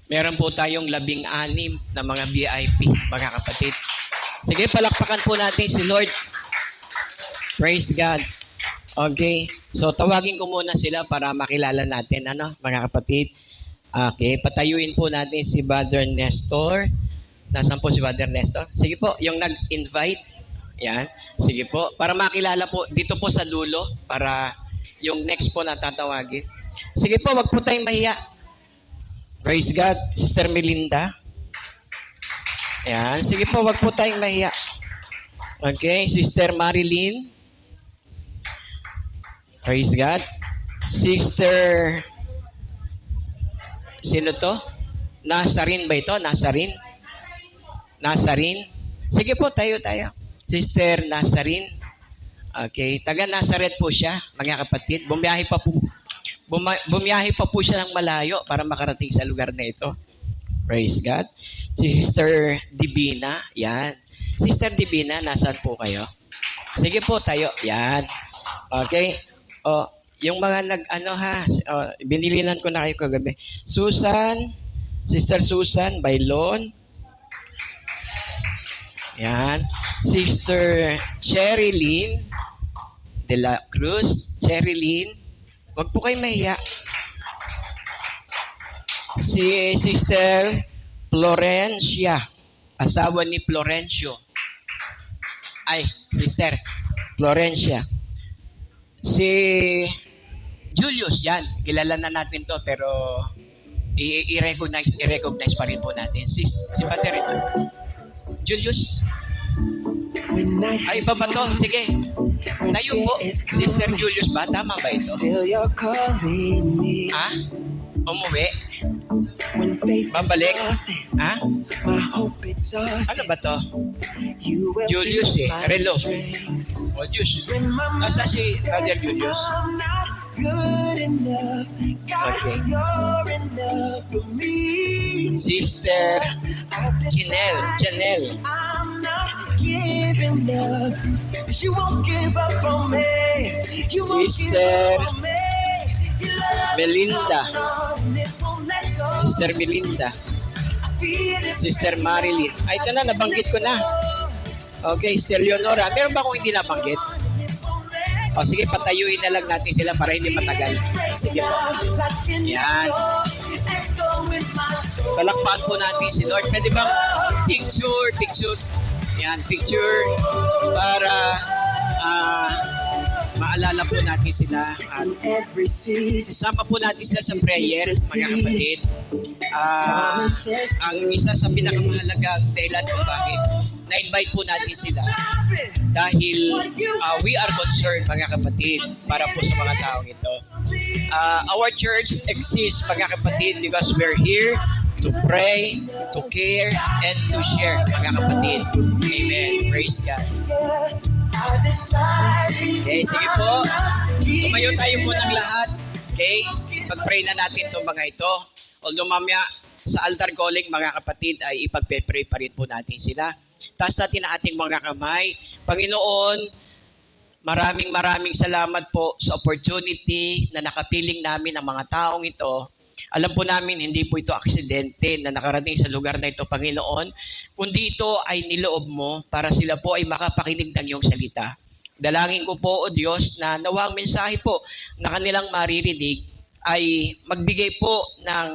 Meron po tayong 16 na mga VIP, mga kapatid. Sige, palakpakan po natin si Lord. Praise God. Okay, so tawagin ko muna sila para makilala natin, mga kapatid. Okay, patayuin po natin si Brother Nestor. Nasaan po si Brother Nestor? Sige po, yung nag-invite. Yan. Sige po, para makilala po dito po sa dulo, para yung next po na tatawagin. Sige po, wag po tayong mahiya. Praise God. Sister Melinda. Yan. Sige po, wag po tayong mahiya. Okay, Sister Marilyn. Praise God. Sister, sino to? Nazarin ba ito? Nazarin? Nazarin? Sige po, tayo. Sister Nazarin. Okay, taga Nazareth po siya, mga kapatid. Bumiyahe pa po siya ng malayo para makarating sa lugar na ito. Praise God. Si Sister Divina, yan. Sister Divina, nasaan po kayo? Sige po, tayo. Yan. Okay. Yung mga binilinan ko na kayo kagabi. Susan, Sister Susan Bailon. Yan. Sister Cherilyn de la Cruz. Cherilyn. Huwag po kayo mahiya. Si Sister Florencia, asawa ni Florencio. Ay, Sister Florencia. Si Julius, yan. Kilala na natin to, pero i-recognize pa rin po natin. Si Pater ito. Julius. Ay, iba ba to? Sige. Tayo po. Sister Julius ba? Tama ba ito? Ha? Umuwi? Babalik? Ha? Ano ba to? Julius Relo. O, Julius. Nasa si Brother Julius? Okay. Sister Janelle. Sister Melinda. Sister Melinda. Sister Marilyn. Ay, ito na, nabanggit ko na. Okay, Sister Leonora. Meron ba akong hindi nabanggit? O, sige, patayuin na lang natin sila para hindi matagal. Sige po. Yan. Palakpakan po natin si Lord. Pwede bang picture? Yan, picture para maalala po natin sila at isama po natin sila sa prayer, mga kapatid. Ang isa sa pinakamahalagang dahilan kung bakit na-invite po natin sila dahil we are concerned, mga kapatid, para po sa mga taong ito. Our church exists, mga kapatid, because we're here to pray, to care, and to share, mga kapatid. Amen. Praise God. Okay, sige po. Tumayo tayo munang lahat. Okay? Pag-pray na natin itong mga ito. Although mamaya sa altar calling, mga kapatid, ay ipag-pray pa rin po natin sila. Taas natin ang ating mga kamay. Panginoon, maraming salamat po sa opportunity na nakapiling namin ang mga taong ito. Alam po namin, hindi po ito aksidente na nakarating sa lugar na ito, Panginoon, kundi ito ay niloob mo para sila po ay makapakinig ng iyong salita. Dalangin ko po, O Diyos, na nawang mensahe po na kanilang maririnig ay magbigay po ng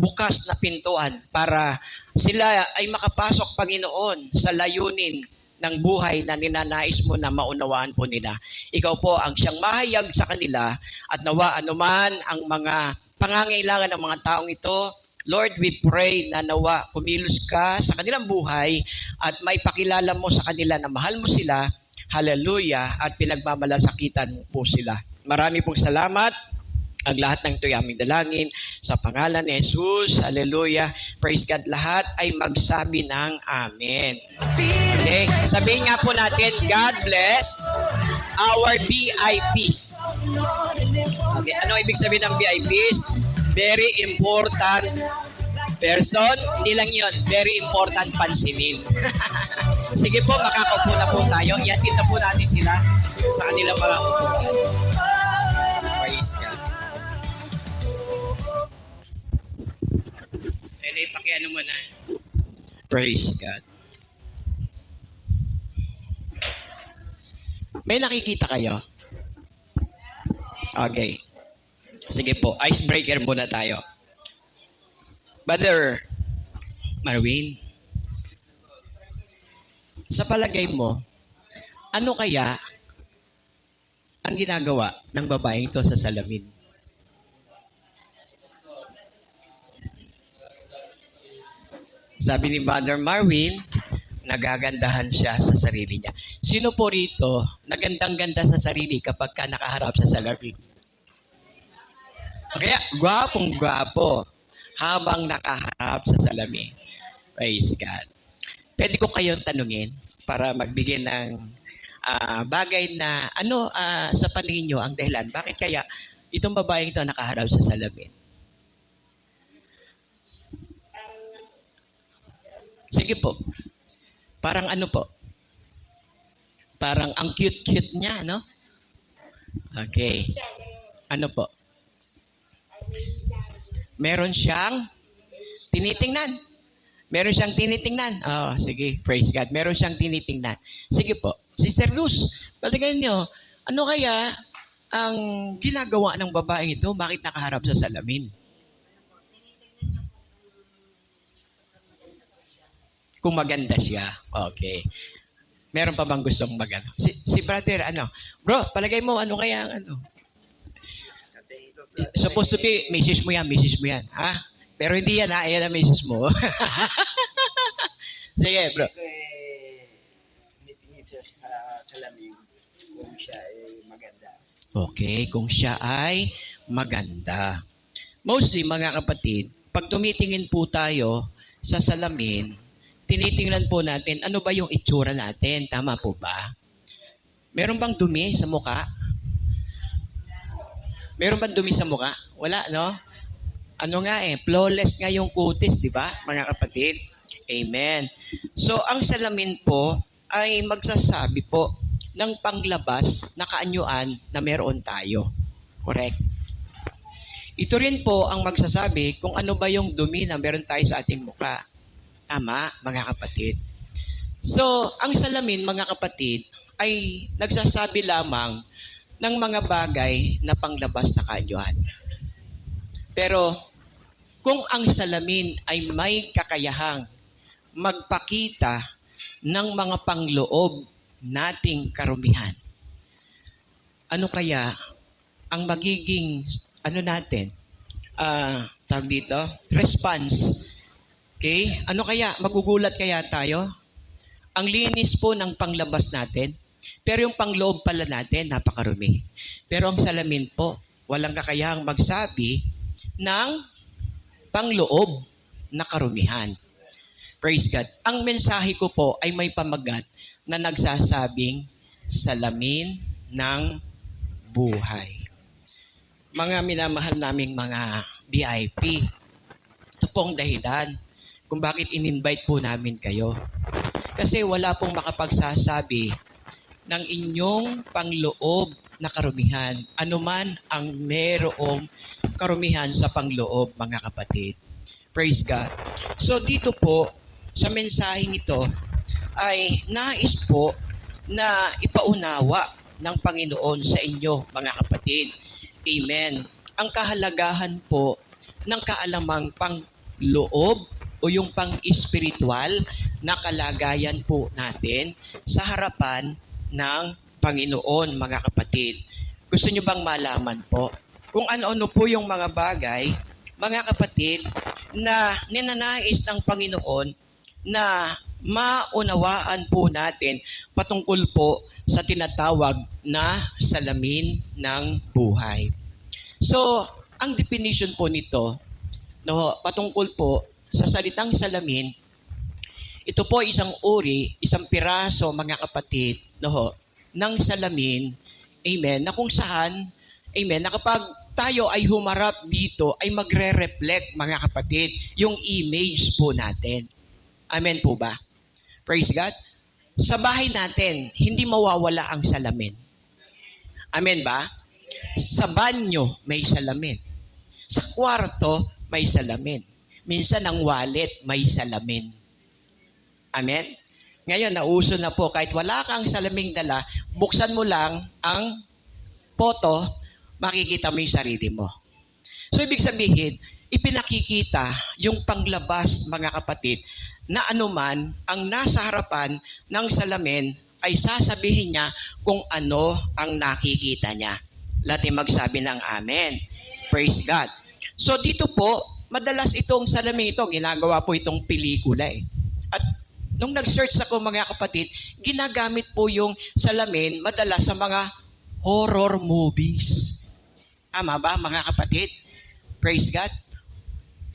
bukas na pintuan para sila ay makapasok, Panginoon, sa layunin ng buhay na ninanais mo na maunawaan po nila. Ikaw po ang siyang mahayag sa kanila at nawa anuman ang mga pangangailangan ng mga taong ito. Lord, we pray na nawa kumilos ka sa kanilang buhay at maipakilala mo sa kanila na mahal mo sila. Hallelujah. At pinagmamalasakitan mo po sila. Marami pong salamat. Ang lahat ng ito'y aming dalangin sa pangalan ni Jesus. Hallelujah. Praise God. Lahat ay magsabi ng Amen. Okay. Sabihin nga po natin, God bless our VIPs. Okay. Ano ibig sabihin ng VIPs? Very important person. Hindi lang yun. Very important pansinin. Sige po, makakaupo na po tayo. Iatid na po natin sila sa kanilang mga upuan. Praise God. Okay, pakiano mo na. Praise God. May nakikita kayo? Okay. Sige po, icebreaker muna tayo. Brother Marwin, sa palagay mo, ano kaya ang ginagawa ng babaeng to sa salamin? Sabi ni Brother Marwin, nagagandahan siya sa sarili niya. Sino po rito nagandang-ganda sa sarili kapag ka nakaharap sa salamin? Kaya, gwapong-gwapo habang nakaharap sa salamin. Praise God. Pwede ko kayong tanungin para magbigay ng bagay na sa paningin nyo ang dahilan. Bakit kaya itong babaeng ito nakaharap sa salamin? Sige po. Parang ano po? Parang ang cute-cute niya, no? Okay. Ano po? Meron siyang tinitingnan. Meron siyang tinitingnan. Oh, sige. Praise God. Meron siyang tinitingnan. Sige po. Sister Luz, palagay niyo, ano kaya ang ginagawa ng babaeng ito? Bakit nakaharap sa salamin? Kung maganda siya. Okay. Meron pa bang gustong magano? Si brother, Bro, palagay mo, ano kaya ang ano? Supposed to be, misis mo yan. Ha? Pero hindi yan, ha? Ayan ang misis mo. Sige, bro. Tinitingin siya sa salamin kung siya ay maganda. Okay, kung siya ay maganda. Mostly, mga kapatid, pag tumitingin po tayo sa salamin, tinitingnan po natin, ano ba yung itsura natin? Tama po ba? Meron bang dumi sa muka? Meron bang dumi sa muka? Wala, no? Flawless nga yung kutis, di ba, mga kapatid? Amen. So, ang salamin po ay magsasabi po ng panglabas na kaanyuan na meron tayo. Correct? Ito rin po ang magsasabi kung ano ba yung dumi na meron tayo sa ating muka. Tama, mga kapatid. So, ang salamin, mga kapatid, ay nagsasabi lamang ng mga bagay na panglabas na kaanyuan. Pero, kung ang salamin ay may kakayahang magpakita ng mga pangloob nating karumihan, ano kaya ang magiging, tawag dito, response? Okay? Ano kaya? Magugulat kaya tayo? Ang linis po ng panglabas natin, pero yung pangloob pala natin, napakarumi. Pero ang salamin po, walang kakayahang magsabi ng pangloob na karumihan. Praise God. Ang mensahe ko po ay may pamagat na nagsasabing salamin ng buhay. Mga minamahal naming mga VIP, ito pong dahilan kung bakit in-invite po namin kayo. Kasi wala pong makapagsasabi ng inyong pangloob na karumihan. Anuman ang merong karumihan sa pangloob, mga kapatid. Praise God. So dito po, sa mensaheng ito, ay nais po na ipaunawa ng Panginoon sa inyo, mga kapatid. Amen. Ang kahalagahan po ng kaalamang pangloob o yung pang-espiritual na kalagayan po natin sa harapan ng Panginoon, mga kapatid. Gusto nyo bang malaman po kung ano-ano po yung mga bagay, mga kapatid, na ninanais ng Panginoon na maunawaan po natin patungkol po sa tinatawag na salamin ng buhay. So, ang definition po nito, patungkol po sa salitang salamin, ito po isang uri, isang piraso, mga kapatid, ng salamin, amen, na kung saan, amen, na kapag tayo ay humarap dito, ay magre-reflect, mga kapatid, yung image po natin. Amen po ba? Praise God. Sa bahay natin, hindi mawawala ang salamin. Amen ba? Sa banyo, may salamin. Sa kwarto, may salamin. Minsan ang wallet may salamin. Amen? Ngayon, nauso na po, kahit wala kang salaming dala, buksan mo lang ang photo, makikita mo yung sarili mo. So, ibig sabihin, ipinakikita yung panglabas, mga kapatid, na anuman ang nasa harapan ng salamin ay sasabihin niya kung ano ang nakikita niya. Lahat magsabi ng amen. Praise God. So dito po, madalas itong salamin ito, ginagawa po itong pelikula eh. At nung nag-search ako mga kapatid, ginagamit po yung salamin madalas sa mga horror movies. Tama ba mga kapatid? Praise God.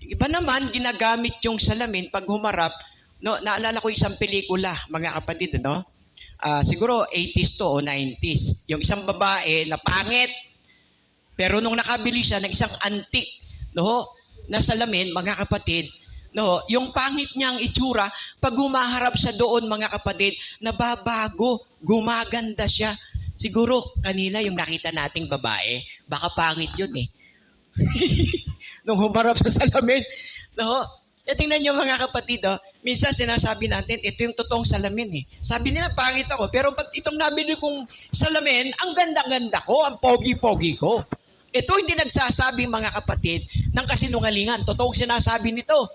Iba naman, ginagamit yung salamin pag humarap. No, naalala ko isang pelikula, mga kapatid, no? Siguro 80s to o 90s. Yung isang babae na pangit, pero nung nakabili siya ng isang antique, no, na salamin, mga kapatid, no, yung pangit niyang itsura, pag humaharap siya doon, mga kapatid, nababago, gumaganda siya. Siguro, kanina yung nakita nating babae, baka pangit yun eh. Nung humarap sa salamin, no, tingnan niyo mga kapatid, minsan sinasabi natin, ito yung totoong salamin eh. Sabi nila, pangit ako, pero ba't itong nabili kong salamin, ang ganda-ganda ko, ang pogi-pogi ko. Ito hindi nagsasabi mga kapatid ng kasinungalingan. Totoong sinasabi nito.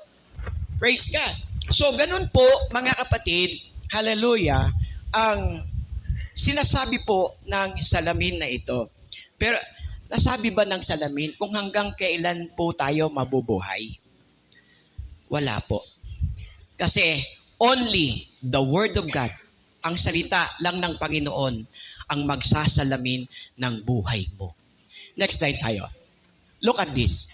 Praise God. So, ganun po mga kapatid, hallelujah, ang sinasabi po ng salamin na ito. Pero, nasabi ba ng salamin kung hanggang kailan po tayo mabubuhay? Wala po. Kasi only the Word of God, ang salita lang ng Panginoon, ang magsasalamin ng buhay mo. Next slide tayo. Look at this.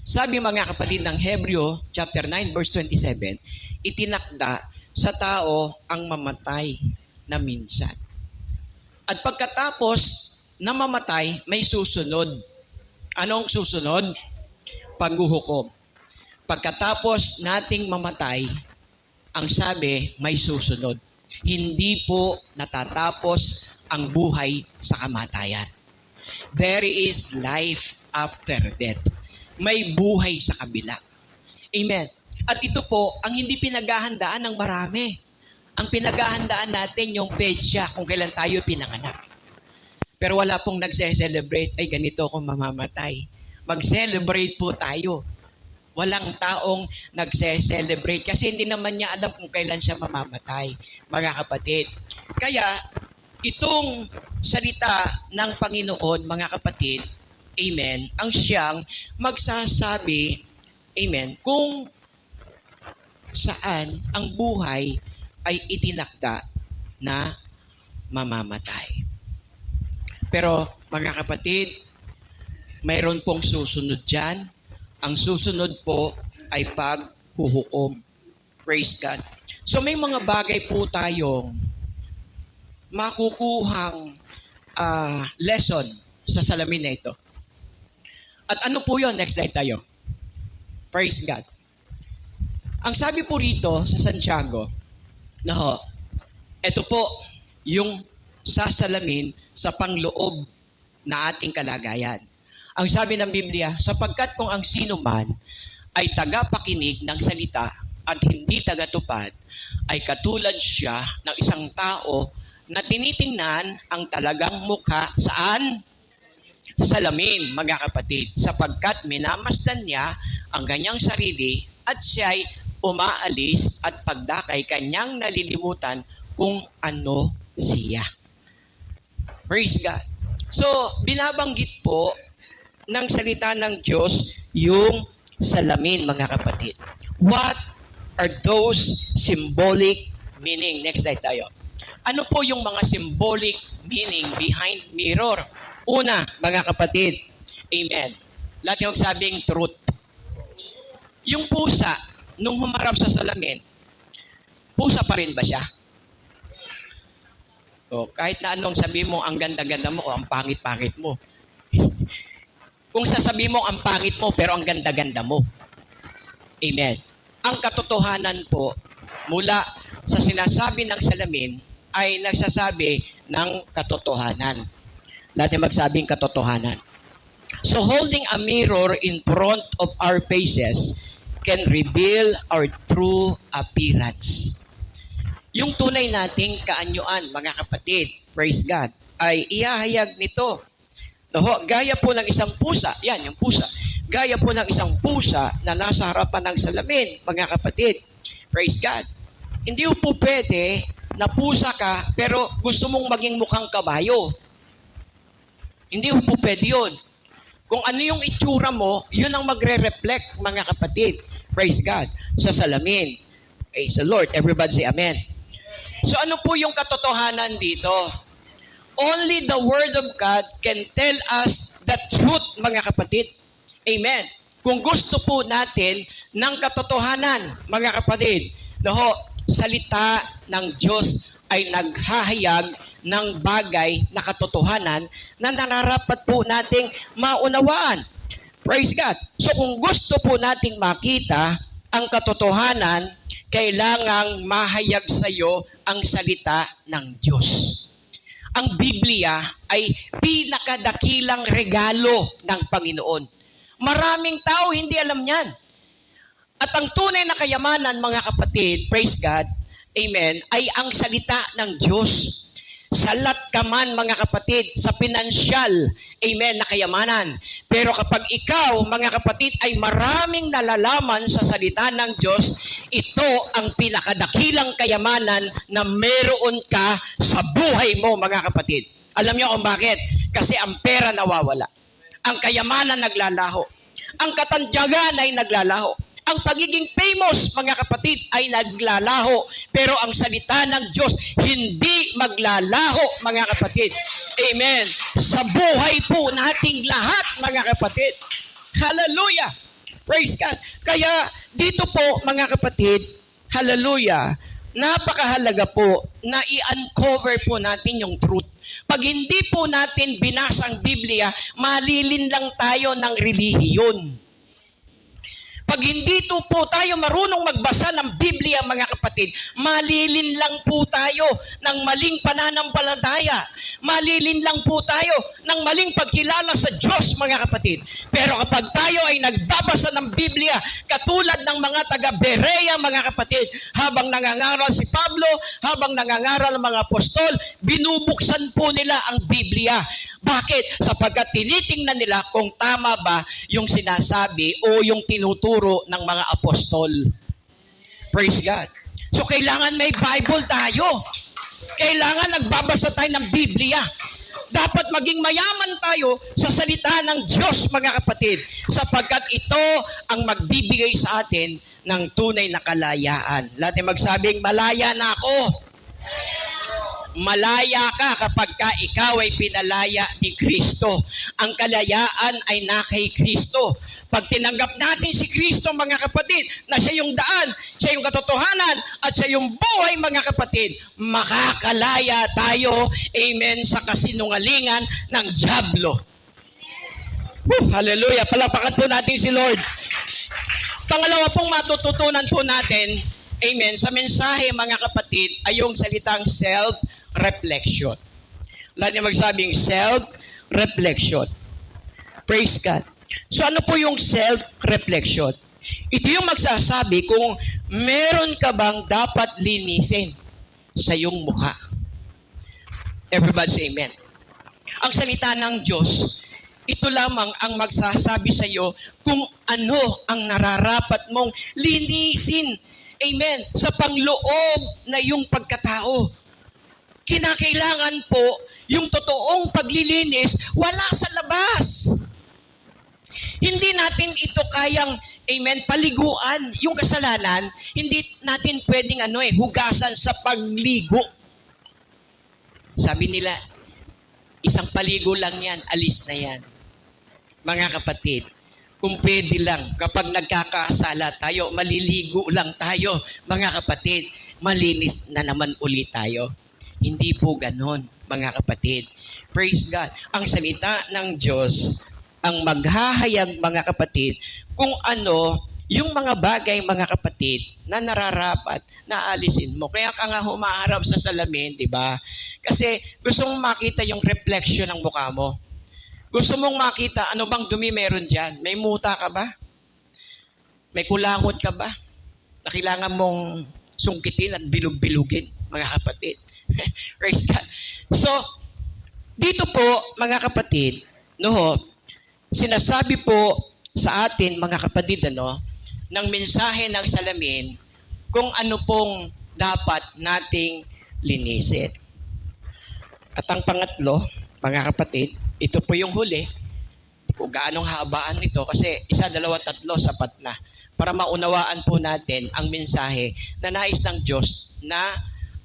Sabi mga kapatid ng Hebreo chapter 9 verse 27, itinakda sa tao ang mamatay na minsan. At pagkatapos na mamatay, may susunod. Anong susunod? Paghuhukom. Pagkatapos nating mamatay, ang sabi, may susunod. Hindi po natatapos ang buhay sa kamatayan. There is life after death. May buhay sa kabila. Amen. At ito po, ang hindi pinaghahandaan ng marami. Ang pinaghahandaan natin yung petsa kung kailan tayo pinanganak. Pero wala pong nagse-celebrate, ay ganito ako mamamatay. Mag-celebrate po tayo. Walang taong nagse-celebrate kasi hindi naman niya alam kung kailan siya mamamatay, mga kapatid. Kaya, itong salita ng Panginoon, mga kapatid, amen, ang siyang magsasabi, amen, kung saan ang buhay ay itinakda na mamamatay. Pero, mga kapatid, mayroon pong susunod dyan. Ang susunod po ay paghuhukom. Praise God. So may mga bagay po tayong makukuhang lesson sa salamin na ito. At ano po yun? Next slide tayo. Praise God. Ang sabi po rito sa Santiago, ito po yung sasalamin sa pangloob na ating kalagayan. Ang sabi ng Biblia, sapagkat kung ang sino man ay tagapakinig ng salita at hindi tagatupad, ay katulad siya ng isang tao na tinitingnan ang talagang mukha saan? Salamin, mga kapatid, sapagkat minamasdan niya ang kanyang sarili at siya'y umaalis at pagdakay kanyang nalilimutan kung ano siya. Praise God. So, binabanggit po ng salita ng Diyos yung salamin, mga kapatid. What are those symbolic meaning? Next slide tayo. Ano po yung mga symbolic meaning behind mirror? Una, mga kapatid, amen. Lahat yung sabing truth. Yung pusa, nung humarap sa salamin, pusa pa rin ba siya? O, kahit na anong sabi mo, ang ganda-ganda mo o ang pangit-pangit mo. Kung sasabihin mo ang pangit mo pero ang ganda-ganda mo. Amen. Ang katotohanan po mula sa sinasabi ng salamin ay nagsasabi ng katotohanan. Lahat yung magsabing katotohanan. So holding a mirror in front of our faces can reveal our true appearance. Yung tunay nating kaanyuan, mga kapatid, praise God, ay ihahayag nito. Gaya po ng isang pusa, yan yung pusa. Gaya po ng isang pusa na nasa harapan ng salamin, mga kapatid, praise God. Hindi po pwede na pusa ka pero gusto mong maging mukhang kabayo. Hindi po pwede yun. Kung ano yung itsura mo, yun ang magre-reflect, mga kapatid, praise God, sa salamin. Praise the Lord. Everybody say amen. So ano po yung katotohanan dito? Only the Word of God can tell us the truth, mga kapatid. Amen. Kung gusto po natin ng katotohanan, mga kapatid, salita ng Diyos ay naghahayag ng bagay na katotohanan na nararapat po nating maunawaan. Praise God. So kung gusto po nating makita ang katotohanan, kailangang mahayag sa iyo ang salita ng Diyos. Ang Biblia ay pinakadakilang regalo ng Panginoon. Maraming tao hindi alam yan. At ang tunay na kayamanan, mga kapatid, praise God, amen, ay ang salita ng Diyos. Salat ka man, mga kapatid, sa pinansyal, amen, na kayamanan. Pero kapag ikaw, mga kapatid, ay maraming nalalaman sa salita ng Diyos, ito ang pinakadakilang kayamanan na meron ka sa buhay mo, mga kapatid. Alam niyo kung bakit? Kasi ang pera nawawala. Ang kayamanan naglalaho. Ang katandyagan ay naglalaho. Ang pagiging famous, mga kapatid, ay naglalaho. Pero ang salita ng Diyos, hindi maglalaho, mga kapatid. Amen. Sa buhay po nating lahat, mga kapatid. Hallelujah. Praise God. Kaya dito po, mga kapatid, hallelujah, napakahalaga po na i-uncover po natin yung truth. Pag hindi po natin binasa ang Biblia, malilin lang tayo ng relihiyon. Pag hindi po tayo marunong magbasa ng Biblia, mga kapatid, malilin lang po tayo ng maling pananampalataya. Malilin lang po tayo ng maling pagkilala sa Diyos, mga kapatid. Pero kapag tayo ay nagbabasa ng Biblia, katulad ng mga taga-Berea, mga kapatid, habang nangangaral si Pablo, habang nangangaral ang mga apostol, binubuksan po nila ang Biblia. Bakit? Sapagkat tinitingnan nila kung tama ba yung sinasabi o yung tinuturo ng mga apostol. Praise God. So kailangan may Bible tayo. Kailangan nagbabasa tayo ng Biblia. Dapat maging mayaman tayo sa salita ng Diyos, mga kapatid, sapagkat ito ang magbibigay sa atin ng tunay na kalayaan. Lahat ay magsabing, malaya na ako. Malaya ka kapag ikaw ay pinalaya ni Kristo. Ang kalayaan ay na kay Kristo. Pag tinanggap natin si Kristo, mga kapatid, na siya yung daan, siya yung katotohanan, at siya yung buhay, mga kapatid, makakalaya tayo, amen, sa kasinungalingan ng dyablo. Hallelujah! Palapakan po natin si Lord. Pangalawa pong matututunan po natin, amen, sa mensahe, mga kapatid, ay yung salitang self-reflection. Lahat niya magsabing self-reflection. Praise God. So ano po yung self-reflection? Ito yung magsasabi kung meron ka bang dapat linisin sa iyong mukha. Everybody say amen. Ang salita ng Diyos, ito lamang ang magsasabi sa iyo kung ano ang nararapat mong linisin. Amen. Sa pangloob na iyong pagkatao. Kinakailangan po yung totoong paglilinis wala sa labas. Hindi natin ito kayang, amen, paliguan. Yung kasalanan, hindi natin pwedeng hugasan sa pagligo. Sabi nila, isang paligo lang yan, alis na yan. Mga kapatid, kung pwede lang, kapag nagkakasala tayo, maliligo lang tayo. Mga kapatid, malinis na naman ulit tayo. Hindi po ganon, mga kapatid. Praise God. Ang salita ng Diyos, ang maghahayag, mga kapatid, kung ano yung mga bagay, mga kapatid, na nararapat na alisin mo. Kaya ka nga humaharap sa salamin, di ba? Kasi gusto mong makita yung reflection ng mukha mo. Gusto mong makita ano bang dumi meron dyan. May muta ka ba? May kulangot ka ba na kailangan mong sungkitin at bilog-bilugin, mga kapatid? Praise God. So, dito po, mga kapatid, no, sinasabi po sa atin, mga kapatid, ng mensahe ng salamin kung ano pong dapat nating linisin. At ang pangatlo, mga kapatid, ito po yung huli. Kung gaanong habaan nito kasi 1, 2, 3 sapat na para maunawaan po natin ang mensahe na nais ng Diyos na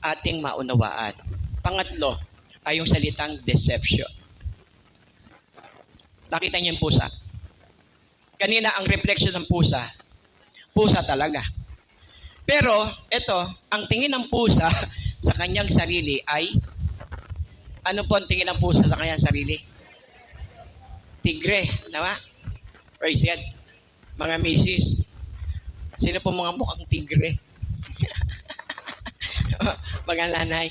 ating maunawaan. Pangatlo ay yung salitang deception. Nakita niyo yung pusa? Kanina ang reflection ng pusa, pusa talaga. Pero ito, ang tingin ng pusa sa kanyang sarili ay, ano po ang tingin ng pusa sa kanyang sarili? Tigre, nawa? Praise God. Mga misis, sino po mga mukhang tigre? Mga nanay,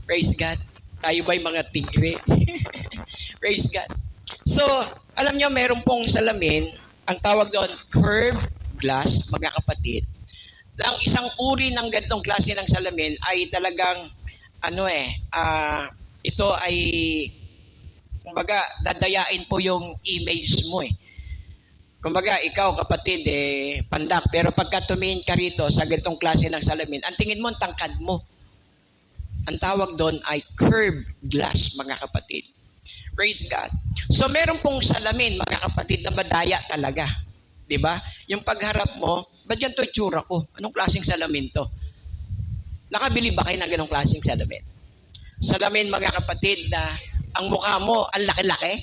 praise God. Tayo ba'y mga tigre? Praise God. So, alam niyo, meron pong salamin, ang tawag doon, curved glass, mga kapatid. Ang isang uri ng ganitong klase ng salamin ay talagang, ito ay, kumbaga, dadayain po yung image mo eh. Kumbaga, ikaw kapatid, pandak, pero pagka tumingin ka rito sa ganitong klase ng salamin, ang tingin mo, ang tangkad mo. Ang tawag doon ay curved glass, mga kapatid. Praise God. So, meron pong salamin, mga kapatid, na madaya talaga. Diba? Yung pagharap mo, ba't yan to itsura ko? Anong klaseng salamin to? Nakabili ba kayo ng ganong klaseng salamin? Salamin, mga kapatid, na ang mukha mo, ang laki-laki.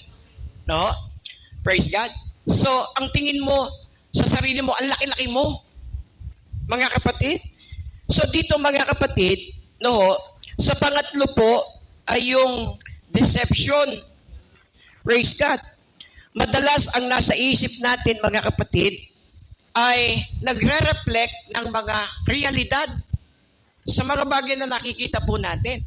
No? Praise God. So, ang tingin mo sa sarili mo, ang laki-laki mo. Mga kapatid. So, dito, mga kapatid, sa pangatlo po ay yung deception. Praise God. Madalas ang nasa isip natin, mga kapatid, ay nagre-reflect ng mga realidad sa mga bagay na nakikita po natin.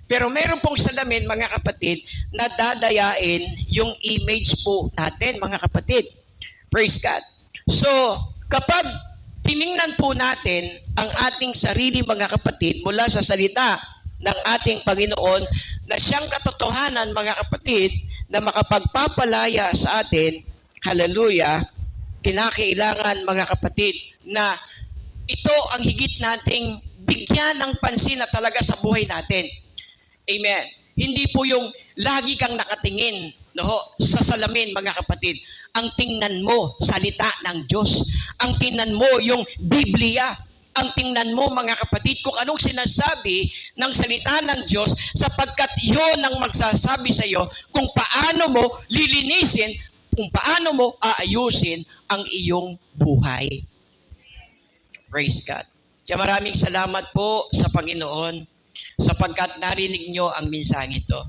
Pero meron pong salamin, mga kapatid, na dadayain yung image po natin, mga kapatid. Praise God. So, kapag tiningnan po natin ang ating sarili, mga kapatid, mula sa salita ng ating Panginoon, na siyang katotohanan, mga kapatid, na makapagpapalaya sa atin, hallelujah, kinakailangan, mga kapatid, na ito ang higit nating bigyan ng pansin na talaga sa buhay natin. Amen. Hindi po yung lagi kang nakatingin sa salamin, mga kapatid. Ang tingnan mo, salita ng Diyos. Ang tingnan mo, yung Biblia. Ang tingnan mo, mga kapatid, kung anong sinasabi ng salita ng Diyos, sapagkat yun ang magsasabi sa iyo kung paano mo lilinisin, kung paano mo aayusin ang iyong buhay. Praise God. Kaya maraming salamat po sa Panginoon sapagkat narinig nyo ang mensaheng ito.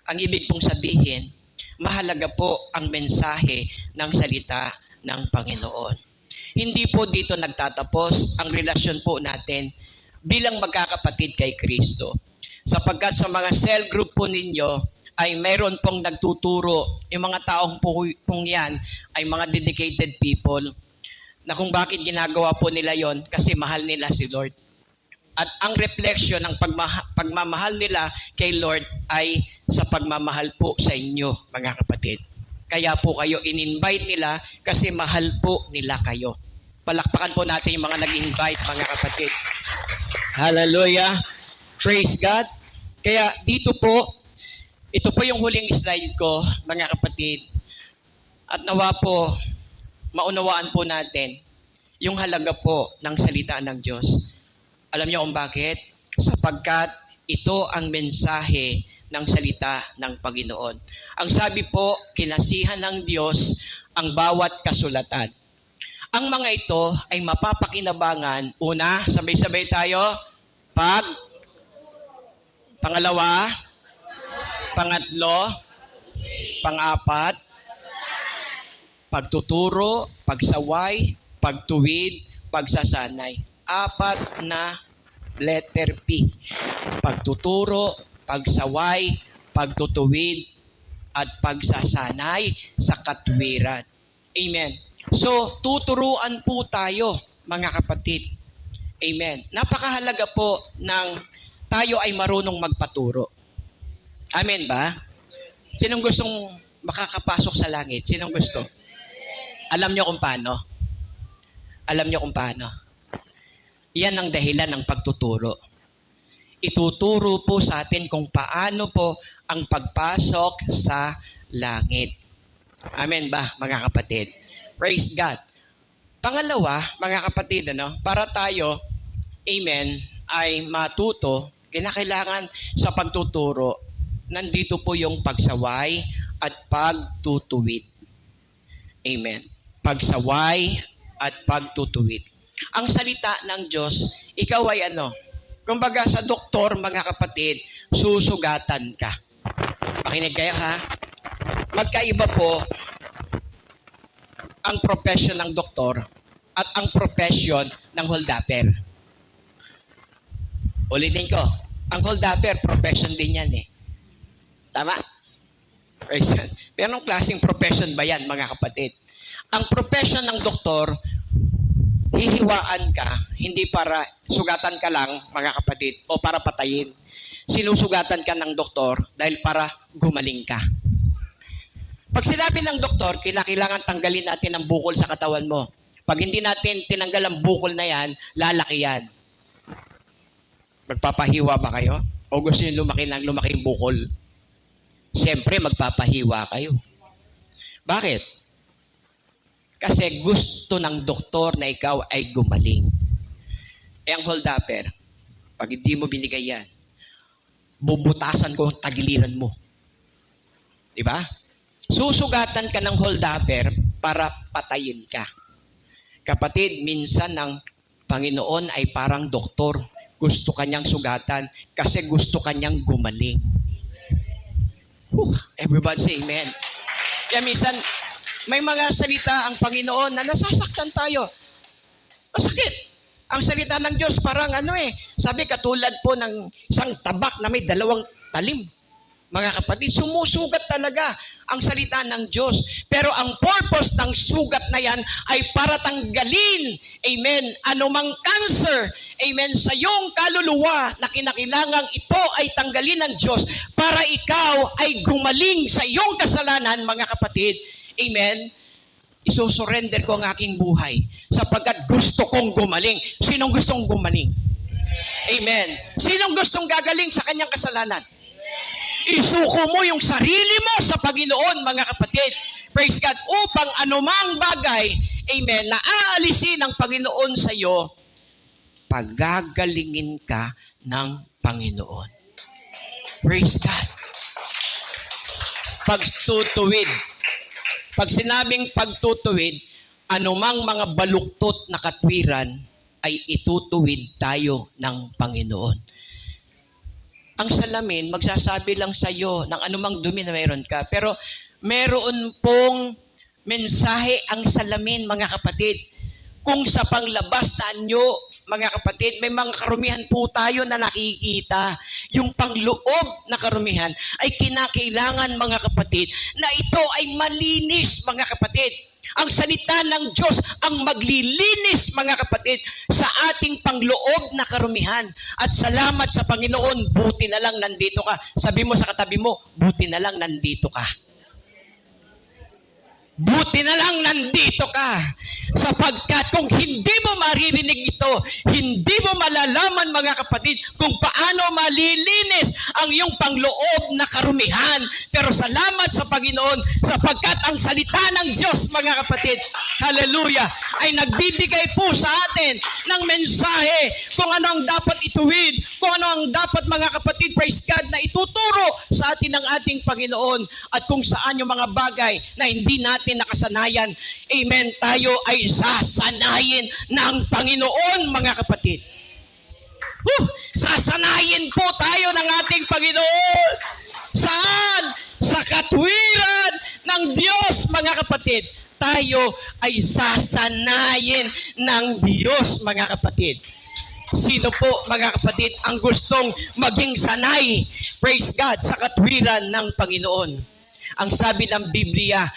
Ang ibig pong sabihin, mahalaga po ang mensahe ng salita ng Panginoon. Hindi po dito nagtatapos ang relasyon po natin bilang magkakapatid kay Kristo. Sapagkat sa mga cell group po ninyo ay mayroon pong nagtuturo, yung mga taong pong yan ay mga dedicated people na kung bakit ginagawa po nila yon kasi mahal nila si Lord. At ang reflection ng pagmamahal nila kay Lord ay sa pagmamahal po sa inyo, mga kapatid. Kaya po kayo in-invite nila kasi mahal po nila kayo. Palakpakan po natin yung mga nag-invite, mga kapatid. Hallelujah. Praise God. Kaya dito po, ito po yung huling slide ko, mga kapatid. At nawa po, maunawaan po natin yung halaga po ng salita ng Diyos. Alam niyo kung bakit? Sapagkat ito ang mensahe ng salita ng Panginoon. Ang sabi po, kinasihan ng Diyos ang bawat kasulatan. Ang mga ito ay mapapakinabangan. Una, sabay-sabay tayo. Pangalawa. Pangatlo. Pang-apat. Pagtuturo, pagsaway, pagtuwid, pagsasanay. 4 na letter P. Pagtuturo, pagsaway, pagtutuwid, at pagsasanay sa katwiran. Amen. So, tuturuan po tayo, mga kapatid. Amen. Napakahalaga po ng tayo ay marunong magpaturo. Amen ba? Sinong gustong makakapasok sa langit? Sinong gusto? Alam niyo kung paano? Alam niyo kung paano? Yan ang dahilan ng pagtuturo. Ituturo po sa atin kung paano po ang pagpasok sa langit. Amen ba, mga kapatid? Praise God. Pangalawa, mga kapatid, para tayo, amen, ay matuto, kinakailangan sa pagtuturo, nandito po yung pagsaway at pagtutuwid. Amen. Pagsaway at pagtutuwid. Ang salita ng Diyos, ikaw ay kumbaga sa doktor, mga kapatid, susugatan ka. Pakinig kayo ha. Magkaiba po ang profession ng doktor at ang profession ng holdapper. Ulitin ko, ang holdapper, profession din yan eh. Tama? Pero anong klaseng profession ba yan, mga kapatid? Ang profession ng doktor, hihiwaan ka, hindi para sugatan ka lang, mga kapatid, o para patayin. Sinusugatan ka ng doktor dahil para gumaling ka. Pag sinabi ng doktor, kailangan tanggalin natin ang bukol sa katawan mo. Pag hindi natin tinanggal ang bukol na yan, lalaki yan. Magpapahiwa ba kayo? O gusto nyo lumaking bukol? Siyempre, magpapahiwa kayo. Bakit? Kasi gusto ng doktor na ikaw ay gumaling. Eh ang holdapper, pag hindi mo binigay yan, bubutasan ko ang tagiliran mo. Diba? Susugatan ka ng holdapper para patayin ka. Kapatid, minsan ng Panginoon ay parang doktor. Gusto kanyang sugatan kasi gusto kanyang gumaling. Everybody say amen. Kaya minsan, may mga salita ang Panginoon na nasasaktan tayo. Masakit. Ang salita ng Diyos parang sabi katulad po ng isang tabak na may 2 talim. Mga kapatid, sumusugat talaga ang salita ng Diyos. Pero ang purpose ng sugat na yan ay para tanggalin, amen, anumang cancer, amen, sa iyong kaluluwa na kinakailangang ito ay tanggalin ng Diyos para ikaw ay gumaling sa iyong kasalanan, mga kapatid. Amen. Isusurrender ko ang aking buhay sapagkat gusto kong gumaling. Sinong gustong gumaling? Amen. Sinong gustong gagaling sa kanyang kasalanan? Isuko mo yung sarili mo sa Panginoon, mga kapatid. Praise God. Upang anumang bagay, amen, na aalisin ng Panginoon sa iyo, pagagalingin ka ng Panginoon. Praise God. Pagtutuwid. Pag sinabing pagtutuwid, anumang mga baluktot na katwiran ay itutuwid tayo ng Panginoon. Ang salamin, magsasabi lang sa iyo ng anumang dumi na mayroon ka. Pero meron pong mensahe ang salamin, mga kapatid. Kung sa panglabas na anyo, mga kapatid, may mga karumihan po tayo na nakikita. Yung pangloob na karumihan ay kinakailangan, mga kapatid, na ito ay malinis, mga kapatid. Ang salita ng Diyos ang maglilinis, mga kapatid, sa ating pangloob na karumihan. At salamat sa Panginoon, buti na lang nandito ka. Sabi mo sa katabi mo, buti na lang nandito ka. Buti na lang nandito ka. Sapagkat kung hindi mo maririnig ito, hindi mo malalaman, mga kapatid, kung paano malilinis ang iyong pangloob na karumihan. Pero salamat sa Panginoon, sapagkat ang salita ng Diyos, mga kapatid, hallelujah, ay nagbibigay po sa atin ng mensahe kung ano ang dapat ituwid, kung ano ang dapat, mga kapatid, praise God, na ituturo sa atin ng ating Panginoon, at kung saan yung mga bagay na hindi natin nakasanayan, amen, tayo ay sasanayin ng Panginoon, mga kapatid. Sasanayin po tayo ng ating Panginoon. Saan? Sa katwiran ng Diyos, mga kapatid. Tayo ay sasanayin ng Diyos, mga kapatid. Sino po, mga kapatid, ang gustong maging sanay, praise God, sa katwiran ng Panginoon? Ang sabi ng Biblia,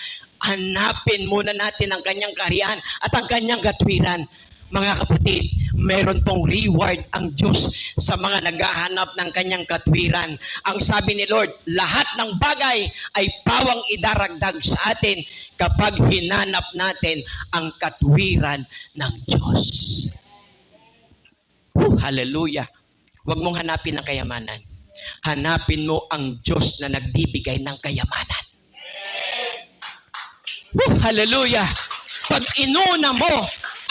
hanapin muna natin ang kanyang kaharian at ang kanyang katwiran. Mga kapatid, meron pong reward ang Diyos sa mga naghahanap ng kanyang katwiran. Ang sabi ni Lord, lahat ng bagay ay pawang idaragdag sa atin kapag hinanap natin ang katwiran ng Diyos. Hallelujah. Huwag mong hanapin ang kayamanan. Hanapin mo ang Diyos na nagbibigay ng kayamanan. Hallelujah. Pag inuna mo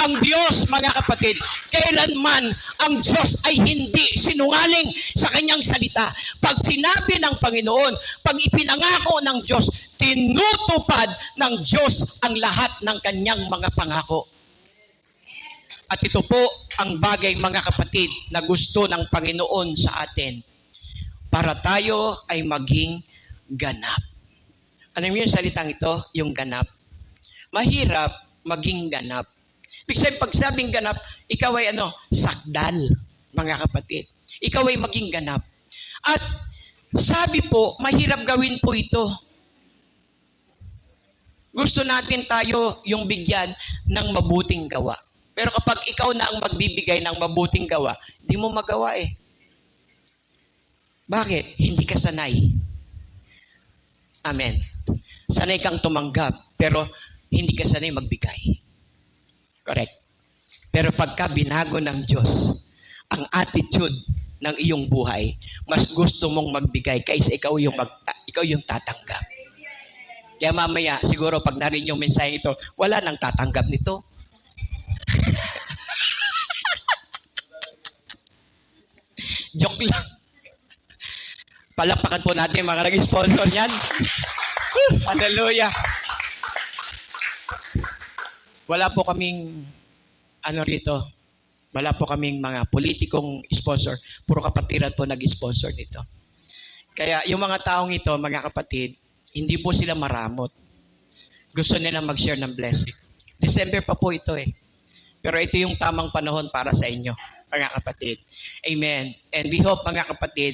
ang Diyos, mga kapatid, kailanman ang Diyos ay hindi sinungaling sa kanyang salita. Pag sinabi ng Panginoon, pag ipinangako ng Diyos, tinutupad ng Diyos ang lahat ng kanyang mga pangako. At ito po ang bagay, mga kapatid, na gusto ng Panginoon sa atin para tayo ay maging ganap. Ano yung salitang ito? Yung ganap. Mahirap maging ganap. Ibig sabihin, pag sabing ganap, ikaw ay sakdal, mga kapatid. Ikaw ay maging ganap. At sabi po, mahirap gawin po ito. Gusto natin tayo yung bigyan ng mabuting gawa. Pero kapag ikaw na ang magbibigay ng mabuting gawa, hindi mo magawa eh. Bakit? Hindi ka sanay. Amen. Sanay kang tumanggap, pero hindi ka sanay magbigay. Correct. Pero pagka binago ng Diyos ang attitude ng iyong buhay, mas gusto mong magbigay kaysa ikaw yung tatanggap. Kaya mamaya, siguro pag narinig yung mensahe ito, wala nang tatanggap nito. Joke lang. Palakpakan po natin mga nag-sponsor yan. Hallelujah. Wala po kaming wala po kaming mga politikong sponsor. Puro kapatiran po nag-sponsor nito. Kaya yung mga taong ito, mga kapatid, hindi po sila maramot. Gusto nila mag-share ng blessing. December pa po ito eh. Pero ito yung tamang panahon para sa inyo, mga kapatid. Amen. And we hope, mga kapatid,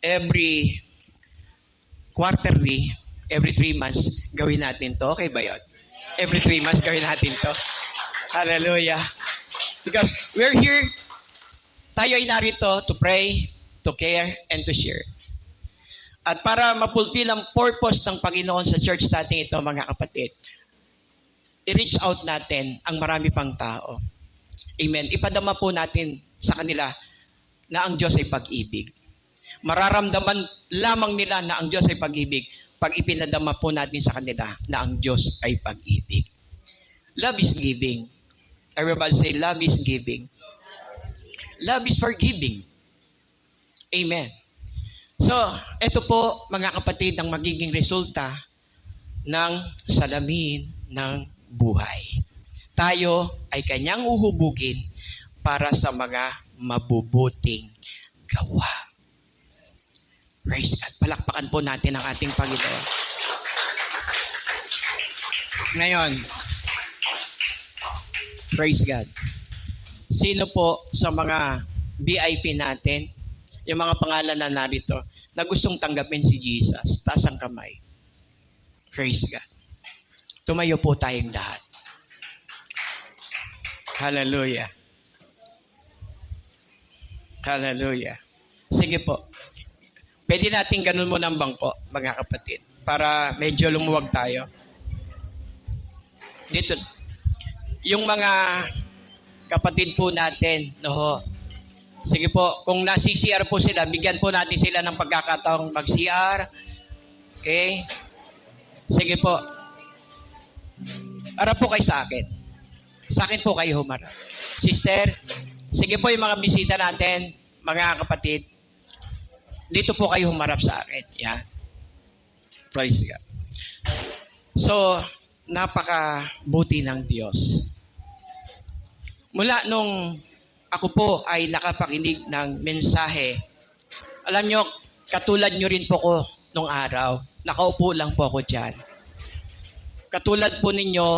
every quarterly, every 3 months, gawin natin to. Okay ba yun? Every 3 months, gawin natin to. Hallelujah. Because we're here, tayo ay narito to pray, to care, and to share. At para mapulfill ang purpose ng Panginoon sa church natin ito, mga kapatid, i-reach out natin ang marami pang tao. Amen. Ipadama po natin sa kanila na ang Diyos ay pag-ibig. Mararamdaman lamang nila na ang Diyos ay pag-ibig pag ipinadama po natin sa kanila na ang Diyos ay pag-ibig. Love is giving. Everybody say, love is giving. Love is forgiving. Amen. So, ito po, mga kapatid, ang magiging resulta ng salamin ng buhay. Tayo ay kanyang uhubugin para sa mga mabubuting gawa. Praise God. Palakpakan po natin ang ating Panginoon. Ngayon, praise God. Sino po sa mga VIP natin, yung mga pangalan na narito, na gustong tanggapin si Jesus? Taas ang kamay. Praise God. Tumayo po tayong lahat. Hallelujah. Hallelujah. Sige po. Pwede natin ganun muna ang bangko, mga kapatid, para medyo lumuwag tayo. Dito. Yung mga kapatid po natin, sige po, kung nasi-CR po sila, bigyan po natin sila ng pagkakataong mag-CR. Okay? Sige po. Harap po kayo sa akin. Sa akin po kayo humarap. Sister, sige po yung mga bisita natin, mga kapatid, dito po kayo humarap sa akin. Yan. Praise God. So, napakabuti ng Diyos. Mula nung ako po ay nakapakinig ng mensahe, alam nyo, katulad nyo rin po ko nung araw. Nakaupo lang po ako dyan. Katulad po ninyo,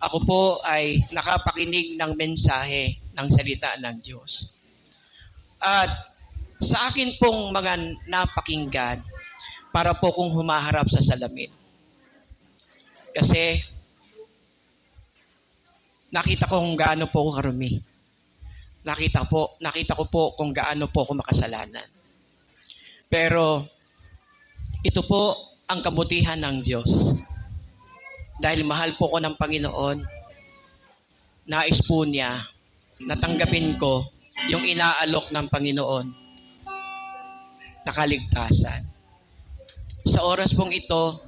ako po ay nakapakinig ng mensahe ng salita ng Diyos. At sa akin pong mga napakinggan, para po kong humaharap sa salamin. Kasi nakita ko kung gaano po ako karumi. Nakita ko po kung gaano po ako makasalanan. Pero ito po ang kabutihan ng Diyos. Dahil mahal po ko ng Panginoon, nais po niya natanggapin ko yung inaalok ng Panginoon na kaligtasan. Sa oras pong ito,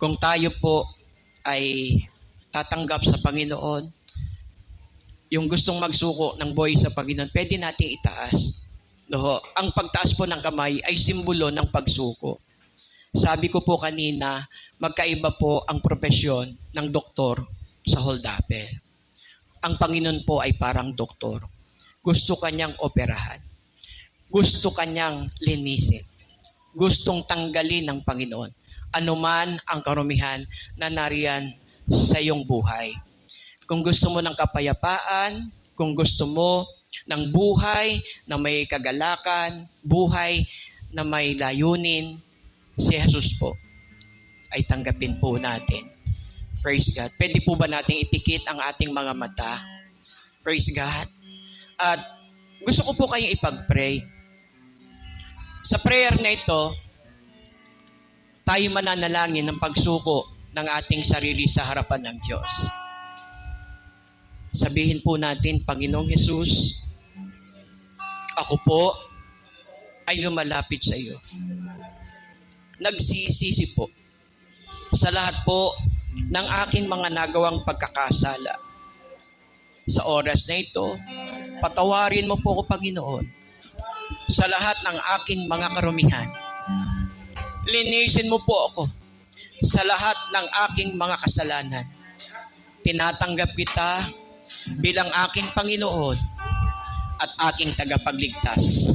kung tayo po ay tatanggap sa Panginoon, yung gustong magsuko ng buhay sa Panginoon, pwede nating itaas. No? Ang pagtaas po ng kamay ay simbolo ng pagsuko. Sabi ko po kanina, magkaiba po ang propesyon ng doktor sa holdapper. Ang Panginoon po ay parang doktor. Gusto kanyang operahan. Gusto kanyang linisin. Gustong tanggalin ng Panginoon anuman ang karumihan na nariyan sa iyong buhay. Kung gusto mo ng kapayapaan, kung gusto mo ng buhay na may kagalakan, buhay na may layunin, si Jesus po ay tanggapin po natin. Praise God. Pwede po ba nating ipikit ang ating mga mata? Praise God. At gusto ko po kayong ipag-pray. Sa prayer na ito, tayo mananalangin ng pagsuko ng ating sarili sa harapan ng Diyos. Sabihin po natin, Panginoong Jesus, ako po ay lumalapit sa iyo. Nagsisisi po sa lahat po ng aking mga nagawang pagkakasala. Sa oras na ito, patawarin mo po ko, Panginoon, sa lahat ng aking mga karumihan. Linisin mo po ako sa lahat ng aking mga kasalanan. Tinatanggap kita bilang aking Panginoon at aking tagapagligtas.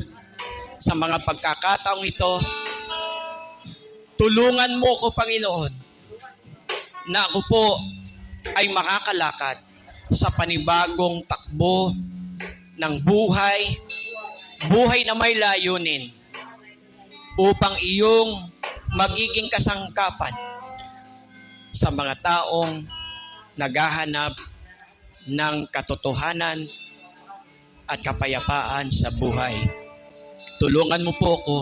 Sa mga pagkakataong ito, tulungan mo ko, Panginoon, na ako po ay makakalakad sa panibagong takbo ng buhay na may layunin, upang iyong magiging kasangkapan sa mga taong naghahanap ng katotohanan at kapayapaan sa buhay. Tulungan mo po ako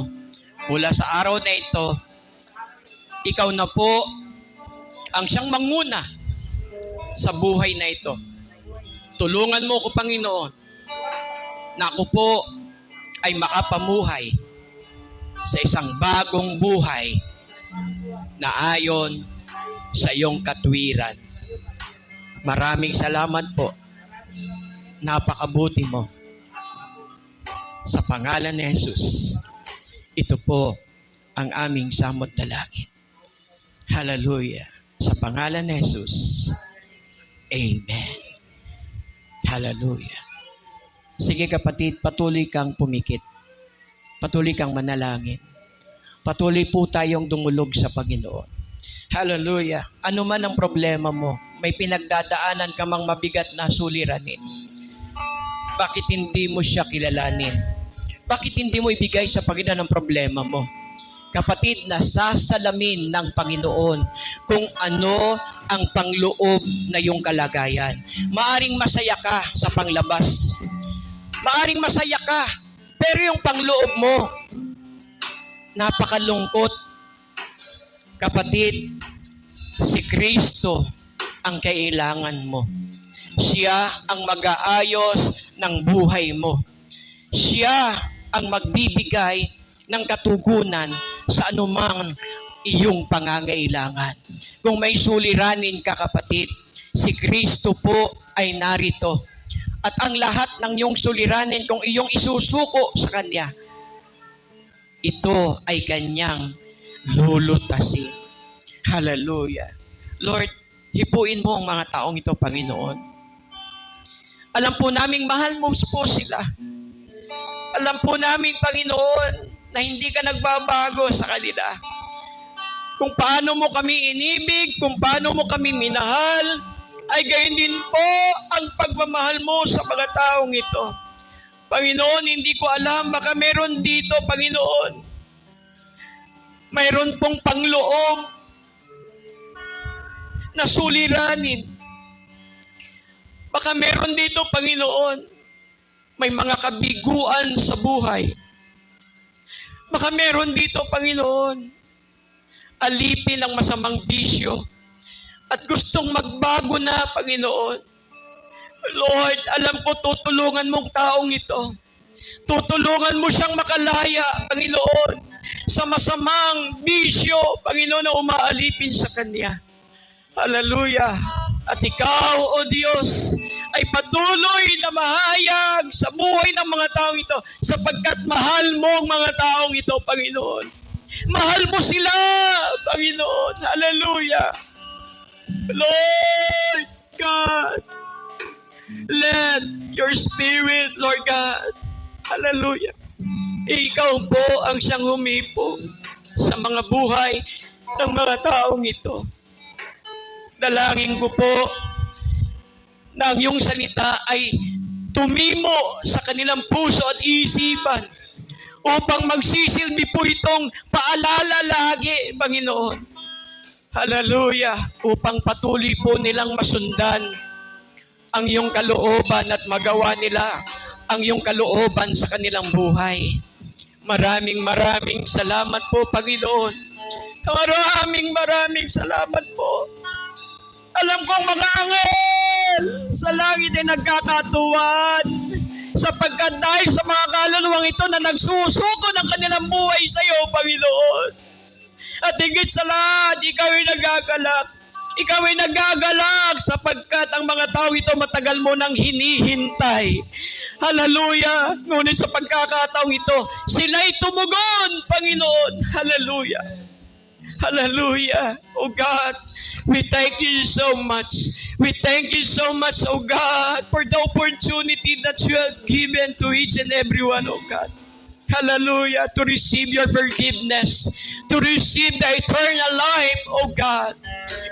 mula sa araw na ito. Ikaw na po ang siyang manguna sa buhay na ito. Tulungan mo ko, Panginoon, na ako po ay makapamuhay sa isang bagong buhay na ayon sa iyong katwiran. Maraming salamat po. Napakabuti mo. Sa pangalan ni Jesus, ito po ang aming samot dalangin. Hallelujah. Sa pangalan ni Jesus, Amen. Hallelujah. Sige kapatid, patuloy kang pumikit. Patuloy kang manalangin. Patuloy po tayong dumulog sa Panginoon. Hallelujah. Ano man ang problema mo, may pinagdadaanan ka mang mabigat na suliranin. Bakit hindi mo siya kilalanin? Bakit hindi mo ibigay sa Panginoon ang problema mo? Kapatid, nasasalamin ng Panginoon kung ano ang pangloob na iyong kalagayan. Maaring masaya ka sa panglabas. Maaring masaya ka, pero yung pangloob mo, napakalungkot. Kapatid, si Kristo ang kailangan mo. Siya ang mag-aayos ng buhay mo. Siya ang magbibigay ng katugunan sa anumang iyong pangangailangan. Kung may suliranin ka, kapatid, si Kristo po ay narito. At ang lahat ng iyong suliranin, kung iyong isusuko sa Kanya, ito ay Kanyang lulutasin. Hallelujah. Lord, hipuin mo ang mga taong ito, Panginoon. Alam po naming mahal mo po sila. Alam po namin, Panginoon, na hindi ka nagbabago sa kanila. Kung paano mo kami inibig, kung paano mo kami minahal, ay gayon din po ang pagmamahal mo sa mga taong ito. Panginoon, hindi ko alam, baka meron dito, Panginoon. Mayroon pong pangloob na suliranin. Baka meron dito, Panginoon, may mga kabiguan sa buhay. Baka meron dito, Panginoon, alipin ng masamang bisyo at gustong magbago na, Panginoon. Lord, alam ko tutulungan mong taong ito. Tutulungan mo siyang makalaya, Panginoon, sa masamang bisyo, Panginoon, na umaalipin sa Kanya. Hallelujah. At Ikaw, O Diyos, ay patuloy na mahayag sa buhay ng mga taong ito sapagkat mahal mo ang mga taong ito, Panginoon. Mahal mo sila, Panginoon. Hallelujah. Lord God, let your Spirit, Lord God, hallelujah, Ikaw po ang siyang humipong sa mga buhay ng mga taong ito. Dalangin ko po na ang iyong salita ay tumimo sa kanilang puso at isipan upang magsisilbi po itong paalala lagi, Panginoon. Hallelujah. Upang patuloy po nilang masundan ang iyong kalooban at magawa nila ang iyong kalooban sa kanilang buhay. Maraming salamat po, Panginoon. Maraming salamat po. Alam kong mga anghel sa langit ay nagkakatuwan sapagkat dahil sa mga kaluluwang ito na nagsusuko ng kanilang buhay sa iyo, Panginoon. At higit sa lahat, Ikaw ay nagagalak. Ikaw ay nagagalak sapagkat ang mga tao ito matagal mo nang hinihintay. Hallelujah! Ngunit sa pagkakataong ito, sila'y tumugon, Panginoon. Hallelujah! Hallelujah! Oh God, we thank you so much. We thank you so much, oh God, for the opportunity that you have given to each and every one, oh God. Hallelujah, to receive your forgiveness, to receive the eternal life, oh God,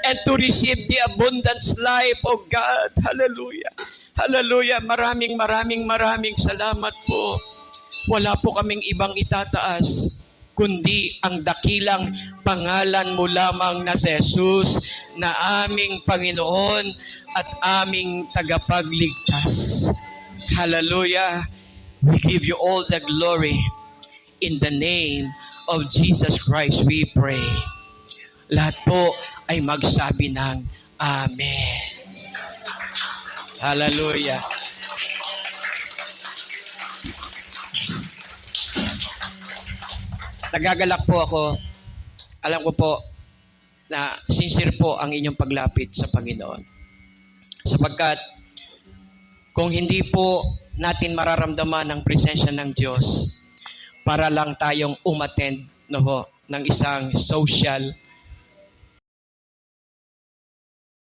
and to receive the abundance life, oh God. Hallelujah. Hallelujah. Maraming salamat po. Wala po kaming ibang itataas, kundi ang dakilang pangalan mo lamang na si Jesus, na aming Panginoon at aming tagapagligtas. Hallelujah. We give you all the glory. In the name of Jesus Christ we pray. Lahat po ay magsabi ng Amen. Hallelujah. Nagagalak po ako. Alam ko po na sincere po ang inyong paglapit sa Panginoon. Sapagkat kung hindi po natin mararamdaman ang presensya ng Diyos para lang tayong umattend ng isang social